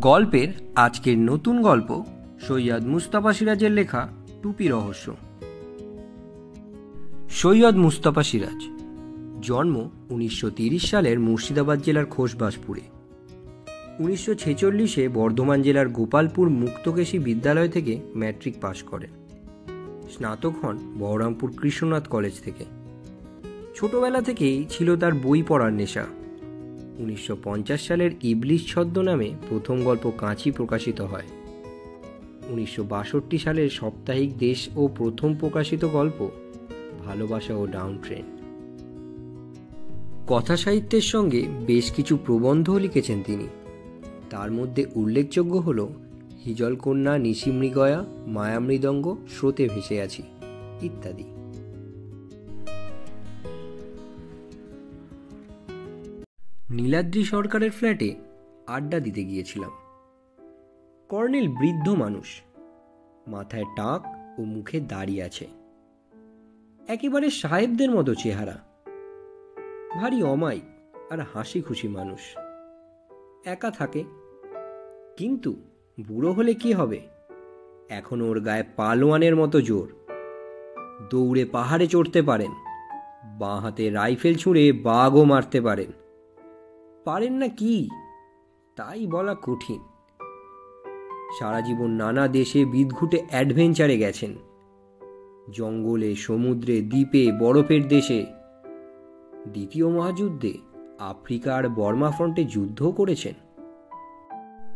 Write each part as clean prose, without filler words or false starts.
গল্পের আজকের নতুন গল্প সৈয়দ মুস্তাফা সিরাজের লেখা টুপি রহস্য। সৈয়দ মুস্তাফা সিরাজ জন্ম 1930 সালের মুর্শিদাবাদ জেলার খোসবাসপুরে। 1946-এ বর্ধমান জেলার গোপালপুর মুক্তকেশী বিদ্যালয় থেকে ম্যাট্রিক পাশ করেন। স্নাতক হন বহরমপুর কৃষ্ণনাথ কলেজ থেকে। ছোটবেলা থেকেই ছিল তার বই পড়ার নেশা। 1950 সালের ইবলিশ ছদ্মনামে প্রথম গল্প কাঁচি প্রকাশিত হয়। 1962 সালের সাপ্তাহিক দেশ ও প্রথম প্রকাশিত গল্প ভালোবাসা ও ডাউন ট্রেন। কথা সাহিত্যের সঙ্গে বেশ কিছু প্রবন্ধও লিখেছেন তিনি। তার মধ্যে উল্লেখযোগ্য হল হিজল কন্যা, নিশিমৃগয়া, মায়ামৃদঙ্গ, স্রোতে ভেসে আছি ইত্যাদি। নীলাদ্রি সরকারের ফ্ল্যাটে আড্ডা দিতে গিয়েছিলাম। কর্নেল বৃদ্ধ মানুষ, মাথায় টাক ও মুখে দাড়ি আছে, একেবারে সাহেবদের মতো চেহারা, ভারী অমায়িক আর হাসি খুশি মানুষ। একা থাকে, কিন্তু বুড়ো হলে কি হবে, এখন ওর গায়ে পালোয়ানের মতো জোর। দৌড়ে পাহাড়ে চড়তে পারেন, বাঁ হাতে রাইফেল ছুঁড়ে বাঘও মারতে পারেন। পারেন না কি তাই বলা কঠিন। সারা জীবন নানা দেশে বিদঘুটে অ্যাডভেঞ্চারে গেছেন, জঙ্গলে, সমুদ্রে, দ্বীপে, বরফের দেশে। দ্বিতীয় মহাযুদ্ধে আফ্রিকা আর বর্মা ফ্রন্টে যুদ্ধও করেছেন।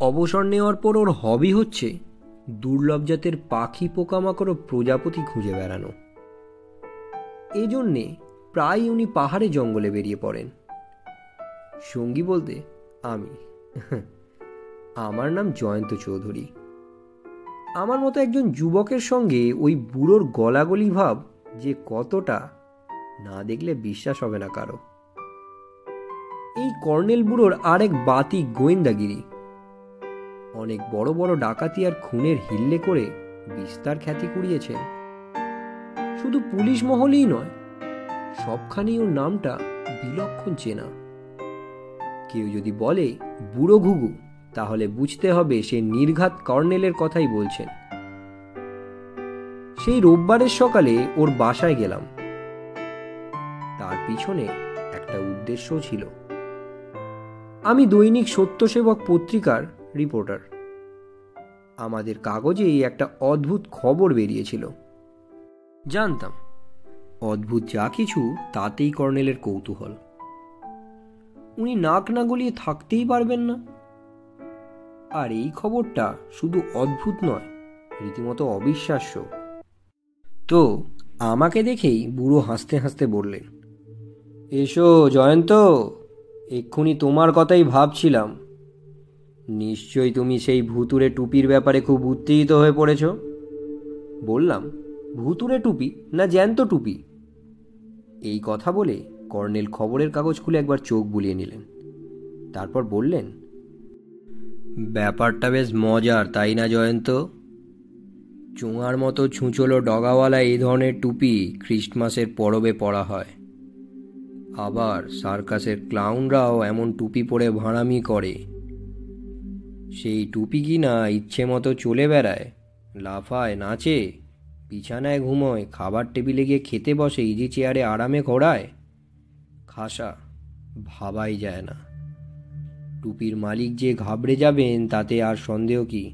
অবসর নেওয়ার পর ওর হবি হচ্ছে দুর্লভ জাতের পাখি, পোকামাকড় ও প্রজাপতি খুঁজে বেড়ানো। এই জন্যে প্রায় উনি পাহাড়ে জঙ্গলে বেরিয়ে পড়েন। সঙ্গী বলতে আমি। আমার নাম জয়ন্ত চৌধুরী। আমার মতো একজন যুবকের সঙ্গে ওই বুড়োর গলাগলি ভাব যে কতটা, না দেখলে বিশ্বাস হবে না কারো। এই কর্নেল বুড়োর আরেক বাতি গোয়েন্দাগিরি। অনেক বড় বড় ডাকাতি আর খুনের হিল্লে করে বিস্তার খ্যাতি কুড়িয়েছেন। শুধু পুলিশ মহলেই নয়, সবখানেই ওর নামটা বিলক্ষণ চেনা। কেউ যদি বলে বুড়ো ঘুঘু, তাহলে বুঝতে হবে সে নির্ঘাত কর্নেলের কথাই বলছেন। সেই রোববারের সকালে ওর বাসায় গেলাম। তার পিছনে একটা উদ্দেশ্য ছিল। আমি দৈনিক সত্যসেবক পত্রিকার রিপোর্টার। আমাদের কাগজেই একটা অদ্ভুত খবর বেরিয়েছিল। জানতাম অদ্ভুত যা কিছু তাতেই কর্নেলের কৌতূহল। উনি নাক না গলিয়ে থাকতেই পারবেন না। আর এই খবরটা শুধু অদ্ভুত নয়, রীতিমতো অবিশ্বাস্য। তো আমাকে দেখেই বুড়ো হাসতে হাসতে বললেন, এসো জয়ন্ত, এক্ষুনি তোমার কথাই ভাবছিলাম। নিশ্চয়ই তুমি সেই ভুতুড়ে টুপির ব্যাপারে খুব উত্তেজিত হয়ে পড়েছ। বললাম, ভুতুড়ে টুপি না জ্যান্ত টুপি? এই কথা বলে কর্নেল খবরের কাগজ খুলে একবার চোখ বুলিয়ে নিলেন। তারপর বললেন, ব্যাপারটা বেশ মজার, তাই না জয়ন্ত? চোঙার মতো ছুঁচলো ডগাওয়ালা এই ধরনের টুপি খ্রিস্টমাসের পরবে পরা হয়। আবার সার্কাসের ক্লাউনরাও এমন টুপি পরে ভাঁড়ামি করে। সেই টুপি কি না ইচ্ছে মতো চলে বেড়ায়, লাফায়, নাচে, বিছানায় ঘুমোয়, খাবার টেবিলে গিয়ে খেতে বসে, ইজি চেয়ারে আরামে ঘোরায়। খাসা, ভাবাই যায় না। টুপির মালিক যে ঘাবড়ে যাবেন তাতে আর সন্দেহ কি?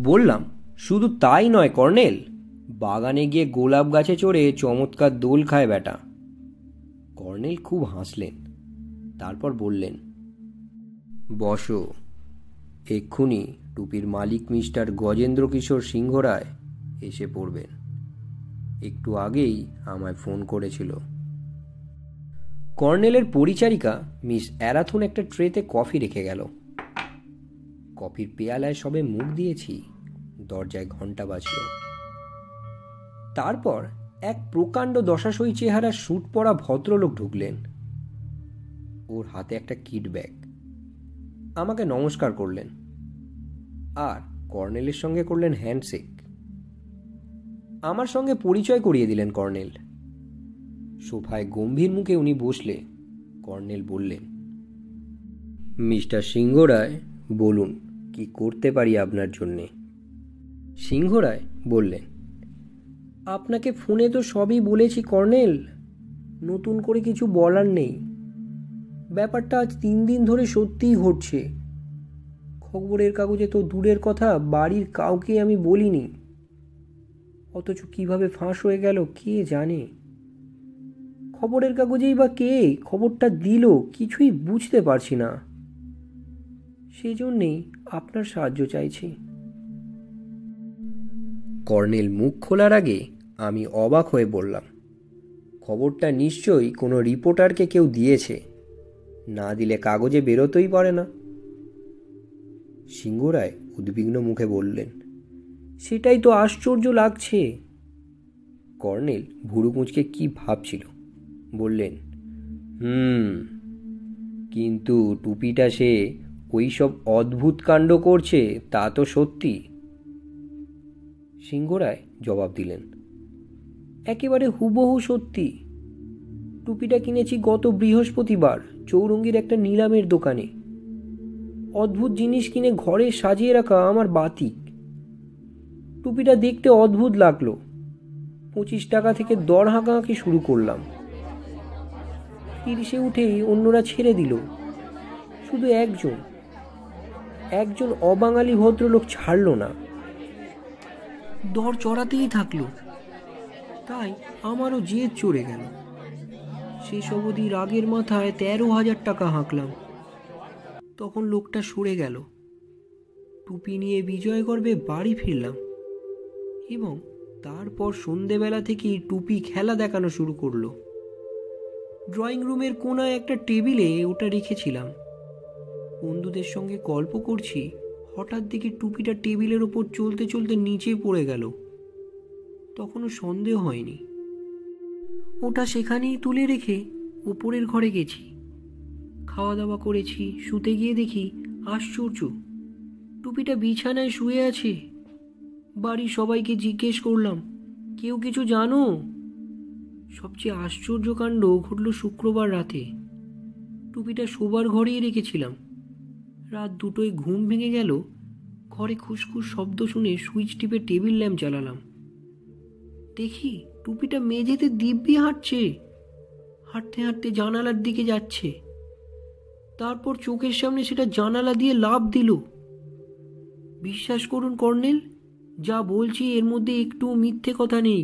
বললাম, শুধু তাই নয় কর্নেল, বাগানে গিয়ে গোলাপ গাছে চড়ে চমৎকার দোল খায় বেটা। কর্নেল খুব হাসলেন। তারপর বললেন, বসো, এক্ষুনি টুপির মালিক মিস্টার গজেন্দ্র কিশোর সিংহ রায় এসে পড়বেন। একটু আগেই আমায় ফোন করেছিল। কর্নেলের পরিচারিকা মিস অ্যারাথুন একটা ট্রেতে কফি রেখে গেল। কফির পেয়ালায় সবে মুখ দিয়েছি, দরজায় ঘন্টা বাজল। তারপর এক প্রকাণ্ড দশাশয়ী চেহারা স্যুট পরা ভদ্রলোক ঢুকলেন। ওর হাতে একটা কিট ব্যাগ। আমাকে নমস্কার করলেন আর কর্নেলের সঙ্গে করলেন হ্যান্ডশেক। আমার সঙ্গে পরিচয় করিয়ে দিলেন কর্নেল। সোফায় গম্ভীর মুখে উনি বসলে কর্নেল বললেন, মিস্টার সিংহ রায়, বলুন কি করতে পারি আপনার জন্যে। সিংহ রায় বললেন, আপনাকে ফোনে তো সবই বলেছি কর্নেল, নতুন করে কিছু বলার নেই। ব্যাপারটা আজ 3 দিন ধরে সত্যিই ঘটছে। খবরের কাগজে তো দূরের কথা, বাড়ির কাউকে আমি বলিনি। অথচ কিভাবে ফাঁস হয়ে গেল কে জানে। খবরের কাগজেই বা কে খবরটা দিল কিছুই বুঝতে পারছি না। সেই জন্যেই আপনার সাহায্য চাইছি। কর্নেল মুখ খোলার আগে আমি অবাক হয়ে বললাম, খবরটা নিশ্চয়ই কোনো রিপোর্টারকে কেউ দিয়েছে, না দিলে কাগজে বেরোতেই পারে না। সিংহ রায় উদ্বিগ্ন মুখে বললেন, সেটাই তো আশ্চর্য লাগছে। কর্নেল ভুরু কুঁচকে কি ভাবছিল, বললেন, কিন্তু টুপিটা সে ওই সব অদ্ভুত কাণ্ড করছে তা তো সত্যি। সিংহ রায় জবাব দিলেন, একেবারে হুবহু সত্যি। টুপিটা কিনেছি গত বৃহস্পতিবার চৌরঙ্গীর একটা নিলামের দোকানে। অদ্ভুত জিনিস কিনে ঘরে সাজিয়ে রাখা আমার বাতিক। টুপিটা দেখতে অদ্ভুত লাগলো। 25 টাকা থেকে দর হাঁকাহাঁকি শুরু করলাম। 30-এ উঠেই অন্যরা ছেড়ে দিল। শুধু একজন অবাঙালি ভদ্রলোক ছাড়ল না, দর চড়াতেই থাকলো। তাই আমারও জেদ চড়ে গেল। শেষ অবধি রাগের মাথায় 13,000 টাকা হাঁকলাম। তখন লোকটা সরে গেল। টুপি নিয়ে বিজয় গর্বে বাড়ি ফিরলাম এবং তারপর সন্ধেবেলা থেকেই টুপি খেলা দেখানো শুরু করলো। ড্রয়িং রুমের কোনায় একটা টেবিলে ওটা রেখেছিলাম। বন্ধুদের সঙ্গে গল্প করছি, হঠাৎ দেখি টুপিটা টেবিলের ওপর চলতে চলতে নিচে পড়ে গেল। তখনও সন্দেহ হয়নি। ওটা সেখানেই তুলে রেখে ওপরের ঘরে গেছি। খাওয়া দাওয়া করেছি। শুতে গিয়ে দেখি আশ্চর্য, টুপিটা বিছানায় শুয়ে আছে। বাড়ির সবাইকে জিজ্ঞেস করলাম, কেউ কিছু জানো? সবচেয়ে আশ্চর্য কাণ্ড ঘটল শুক্রবার রাতে। টুপিটা শোবার ঘরেই রেখেছিলাম। রাত 2টোয় ঘুম ভেঙে গেল। ঘরে খুসখুস শব্দ শুনে সুইচ টিপে টেবিল ল্যাম্প জ্বালালাম। দেখি টুপিটা মেঝেতে দিব্যি হাঁটছে। হাঁটতে হাঁটতে জানালার দিকে যাচ্ছে। তারপর চোখের সামনে সেটা জানালা দিয়ে লাফ দিল। বিশ্বাস করুন কর্নেল, যা বলছি এর মধ্যে একটু মিথ্যে কথা নেই।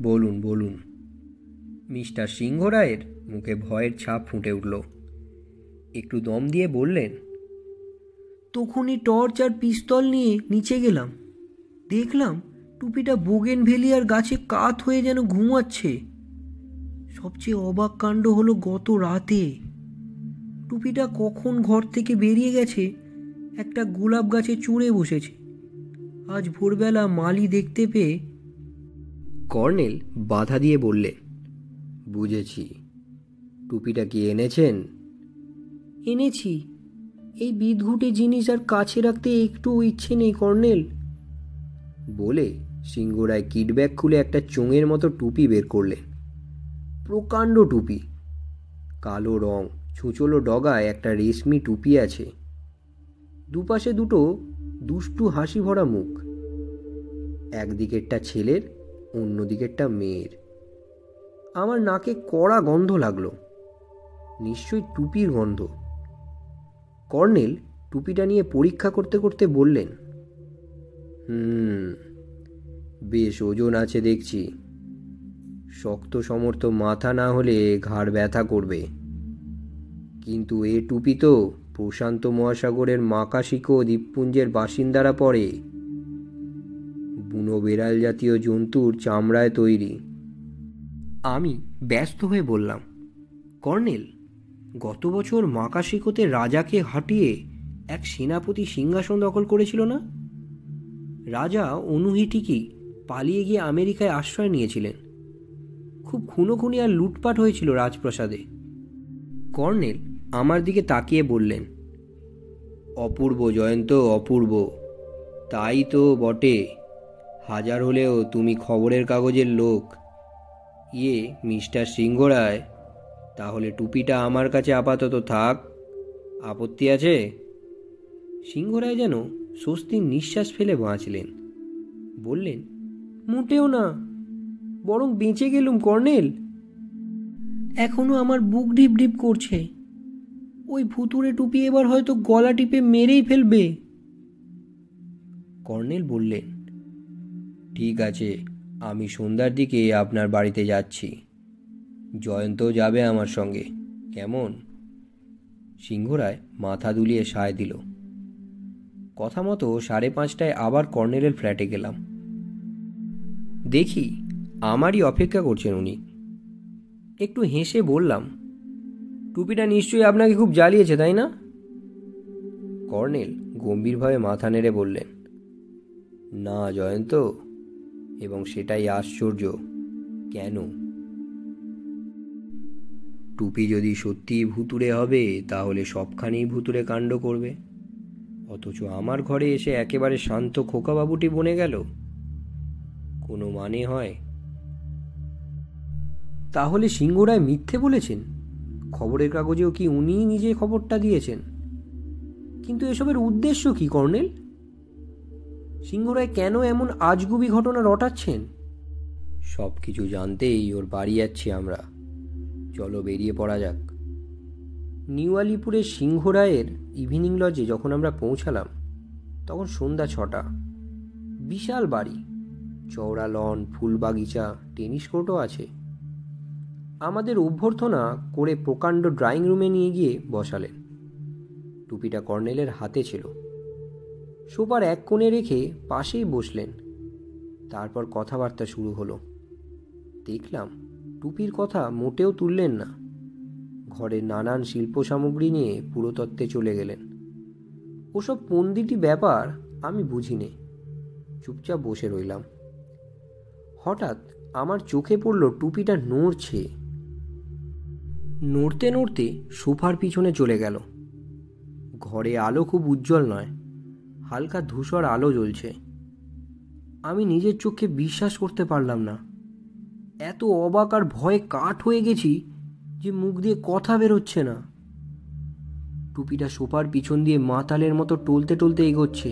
বলুন বলুন। মিস্টার সিংহ রায়ের মুখে ভয়ের ছাপ ফুটে উঠল। একটু দম দিয়ে বললেন, তখনই টর্চ আর পিস্তল নিয়ে নিচে গেলাম। দেখলাম টুপিটা বোগেনভেলিয়ার গাছে কাত হয়ে যেন ঘুমাচ্ছে। সবচেয়ে অবাক কাণ্ড হলো গত রাতে টুপিটা কখন ঘর থেকে বেরিয়ে গেছে, একটা গোলাপ গাছে চড়ে বসেছে। আজ ভোরবেলা মালি দেখতে পেয়ে। কর্নেল বাধা দিয়ে বললেন, বুঝেছি, টুপিটা কি এনেছেন? এনেছি। এই বিদঘুটে জিনিস আর কাছে রাখতে একটু ইচ্ছে নেই কর্নেল। বলে সিংহ রায় কিটব্যাগ খুলে একটা চোঙের মতো টুপি বের করলেন। প্রকাণ্ড টুপি, কালো রং, ছুঁচলো ডগায় একটা রেশমি টুপি আছে। দুপাশে দুটো দুষ্টু হাসি ভরা মুখ, একদিকেরটা ছেলের, অন্যদিকেরটা মেয়ের। আমার নাকে কড়া গন্ধ লাগলো। নিশ্চয়ই টুপির গন্ধ। কর্নেল টুপিটা নিয়ে পরীক্ষা করতে করতে বললেন, বেশ ওজন আছে দেখছি। শক্ত সমর্থ মাথা না হলে ঘাড় ব্যথা করবে। কিন্তু এ টুপি তো প্রশান্ত মহাসাগরের মাকাশিকো দ্বীপপুঞ্জের বাসিন্দারা পরে। বুনো বেড়াল জাতীয় জন্তুর চামড়ায় তৈরি। আমি ব্যস্ত হয়ে বললাম, কর্নেল, গত বছর মাকাশিকোতে রাজাকে হাঁটিয়ে এক সেনাপতি সিংহাসন দখল করেছিল না? রাজা অনুহিটিকি পালিয়ে গিয়ে আমেরিকায় আশ্রয় নিয়েছিলেন। খুব খুনোখুনি আর লুটপাট হয়েছিল রাজপ্রাসাদে। কর্নেল আমার দিকে তাকিয়ে বললেন, অপূর্ব জয়ন্ত, অপূর্ব। তাই তো বটে। হাজার হলেও তুমি খবরের কাগজের লোক। মিস্টার সিংহ রায়, তাহলে টুপিটা আমার কাছে আপাতত থাক, আপত্তি আছে? সিংহরায় যেন স্বস্তির নিঃশ্বাস ফেলে বাঁচলেন। বললেন, মোটেও না, বরং বেঁচে গেলুম কর্নেল। এখনো আমার বুক ডিপ ডিপ করছে। ওই ভুতুড়ে টুপি এবার হয়তো গলা টিপে মেরেই ফেলবে। কর্নেল বললেন, ঠিক আছে, আমি সন্ধ্যার দিকে আপনার বাড়িতে যাচ্ছি। জয়ন্তও যাবে আমার সঙ্গে, কেমন? সিংহরায় মাথা দুলিয়ে সায় দিল। কথা মতো 5:30টায় আবার কর্নেলের ফ্ল্যাটে গেলাম। দেখি আমারই অপেক্ষা করছেন উনি। একটু হেসে বললাম, টুপিটা নিশ্চয়ই আপনাকে খুব জ্বালিয়েছে, তাই না? কর্নেল গম্ভীরভাবে মাথা নেড়ে বললেন, না জয়ন্ত, এবং সেটাই আশ্চর্য। কেন? টুপি যদি সত্যিই ভুতুড়ে হবে তাহলে সবখানেই ভুতুড়ে কাণ্ড করবে, অথচ আমার ঘরে এসে একেবারে শান্ত খোকাবাবুটি বনে গেল। কোনো মানে হয়? তাহলে সিংহরায় মিথ্যে বলেছেন? খবরের কাগজেও কি উনিই নিজে খবরটা দিয়েছেন? কিন্তু এসবের উদ্দেশ্য কি কর্নেল? সিংহরায় কেন এমন আজগুবি ঘটনা রটাচ্ছেন? সব কিছু জানতেই ওর বাড়ি যাচ্ছি আমরা। চলো বেরিয়ে পড়া যাক। নিউ আলিপুরের সিংহরায়ের ইভিনিং লজে যখন আমরা পৌঁছালাম তখন সন্ধ্যা 6টা। বিশাল বাড়ি, চওড়া লন, ফুল বাগিচা, টেনিস কোর্টও আছে। আমাদের অভ্যর্থনা করে প্রকাণ্ড ড্রয়িং রুমে নিয়ে গিয়ে বসালেন। টুপিটা কর্নেলের হাতে ছিল। সোফার এক কোণে রেখে পাশেই বসলেন। তারপর কথাবার্তা শুরু হলো। দেখলাম টুপির কথা মোটেও তুললেন না। ঘরের নানান শিল্প সামগ্রী নিয়ে পুরাতত্ত্বে চলে গেলেন। ওসব পণ্ডিতি ব্যাপার আমি বুঝিনে, চুপচাপ বসে রইলাম। হঠাৎ আমার চোখে পড়ল টুপিটা নড়ছে। নড়তে নড়তে সোফার পিছনে চলে গেল। ঘরে আলো খুব উজ্জ্বল নয়, হালকা ধূসর আলো জ্বলছে। আমি নিজের চোখে বিশ্বাস করতে পারলাম না। এত অবাক আর ভয়ে কাঠ হয়ে গেছি যে মুখ দিয়ে কথা বেরোচ্ছে না। টুপিটা সোফার পিছন দিয়ে মাতালের মতো টলতে টলতে এগোচ্ছে।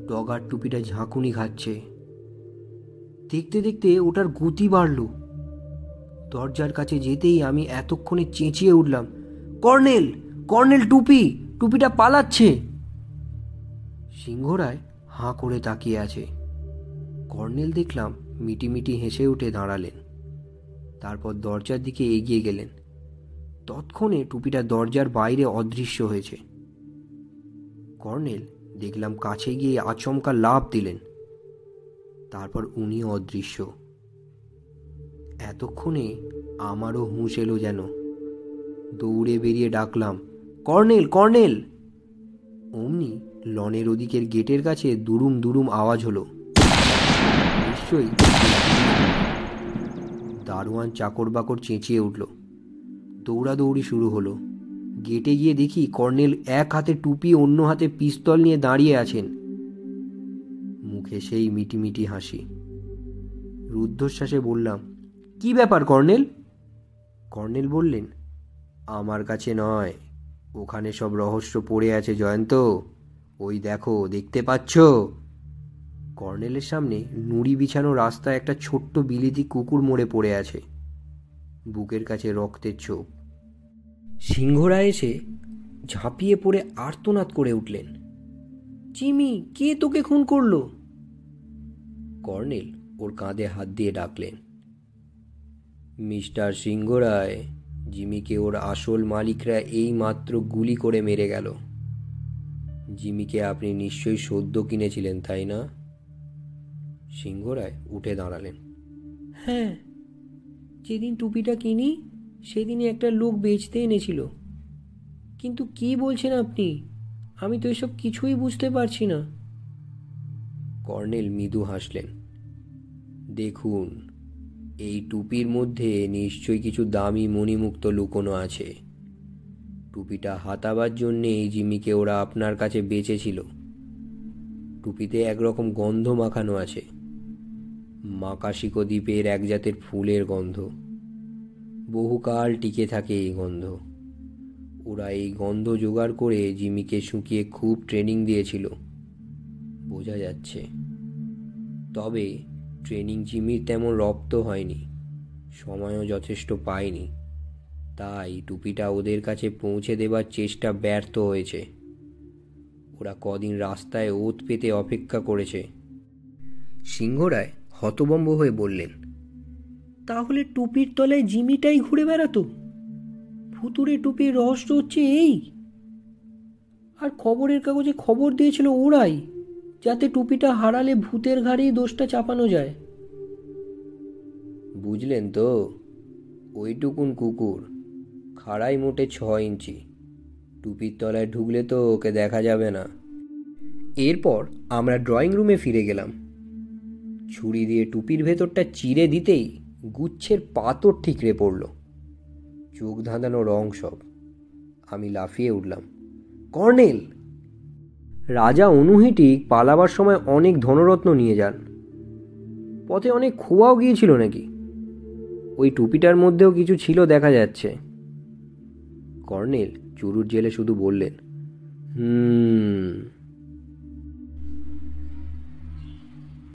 ডগার টুপিটা ঝাঁকুনি খাচ্ছে। দেখতে দেখতে ওটার গতি বাড়ল। দরজার কাছে যেতেই আমি এতক্ষণে চেঁচিয়ে উঠলাম, কর্নেল, কর্নেল, টুপিটা পালাচ্ছে। সিংহরায় হাঁ করে তাকিয়ে আছে। কর্নেল দেখলাম মিটিমিটি হেসে উঠে দাঁড়ালেন। তারপর দরজার দিকে এগিয়ে গেলেন। তৎক্ষণে টুপিটা দরজার বাইরে অদৃশ্য হয়েছে। কর্নেল দেখলাম কাছে গিয়ে আচমকা লাফ দিলেন। তারপর উনি অদৃশ্য। এতক্ষণে আমারও হুঁশ এলো যেন। দৌড়ে বেরিয়ে ডাকলাম, কর্নেল, কর্নেল। অমনি লনের ওদিকের গেটের কাছে দুরুম দুরুম আওয়াজ হলো। নিশ্চয়ই দারোয়ান চাকর বাকর চেঁচিয়ে উঠল। দৌড়াদৌড়ি শুরু হলো। গেটে গিয়ে দেখি কর্নেল এক হাতে টুপি, অন্য হাতে পিস্তল নিয়ে দাঁড়িয়ে আছেন। মুখে সেই মিটিমিটি হাসি। রুদ্ধশ্বাসে বললাম, কি ব্যাপার কর্নেল? কর্নেল বললেন, আমার কাছে নয়, ওখানে সব রহস্য পড়ে আছে জয়ন্ত। ওই দেখো, দেখতে পাচ্ছ? কর্নেলের সামনে নুড়ি বিছানো রাস্তায় একটা ছোট্ট বিলিতি কুকুর মরে পড়ে আছে। বুকের কাছে রক্তের ছোপ। সিংহরায় এসে ঝাঁপিয়ে পড়ে আর্তনাদ করে উঠলেন, জিমি, কে তোকে খুন করলো? কর্নেল ওর কাঁধে হাত দিয়ে ডাকলেন, মিস্টার সিংহরায়, জিমিকে ওর আসল মালিকরা এই মাত্র গুলি করে মেরে গেল। জিমিকে আপনি নিশ্চয়ই সদ্য কিনেছিলেন, তাই না? সিংহরায় উঠে দাঁড়ালেন। হ্যাঁ, যেদিন টুপিটা কিনি সেদিনই একটা লোক বেচতে এনেছিল। কিন্তু কি বলছেন আপনি? আমি তো এসব কিছুই বুঝতে পারছি না। কর্নেল মৃদু হাসলেন। দেখুন, এই টুপির মধ্যে নিশ্চয়ই কিছু দামি মণিমুক্ত লুকোনো আছে। টুপিটা হাতাবার জন্যে জিমিকে ওরা আপনার কাছে বেচেছিল। টুপিতে একরকম গন্ধ মাখানো আছে, মাকাশিকো দ্বীপের এক জাতের ফুলের গন্ধ। বহুকাল টিকে থাকে এই গন্ধ। ওরা এই গন্ধ জোগাড় করে জিমিকে শুকিয়ে খুব ট্রেনিং দিয়েছিল, বোঝা যাচ্ছে। তবে ট্রেনিং জিমির তেমন রপ্ত হয়নি, সময়ও যথেষ্ট পায়নি, তাই টুপিটা ওদের কাছে পৌঁছে দেবার চেষ্টা ব্যর্থ হয়েছে। ওরা কদিন রাস্তায় ওত পেতে অপেক্ষা করেছে। সিংহরায় হতভম্ব হয়ে বললেন, তাহলে টুপির তলায় জিমিটাই ঘুরে বেড়াতো? ভুতুড়ে টুপির রহস্য হচ্ছে এই? আর খবরের কাগজে খবর দিয়েছিল ওরাই, যাতে টুপিটা হারালে ভূতের ঘাড়েই দোষটা চাপানো যায়। বুঝলেন তো, ওইটুকুন কুকুর, খাড়াই মোটে 6 ইঞ্চি। টুপির তলায় ঢুকলে তো ওকে দেখা যাবে না। এরপর আমরা ড্রয়িং রুমে ফিরে গেলাম। ছুরি দিয়ে টুপির ভেতরটা চিরে দিতেই গুচ্ছের পাথর ঠিকরে পড়ল। চোখ ধাঁধানো রং সব। আমি লাফিয়ে উঠলাম, কর্নেল! রাজা অনুহিটিক পালাবার সময় অনেক ধনরত্ন নিয়ে যান। পথে অনেক খোয়াও গিয়েছিল নাকি? ওই টুপিটার মধ্যেও কিছু ছিল দেখা যাচ্ছে। কর্নেল চুরুট জেলে শুধু বললেন,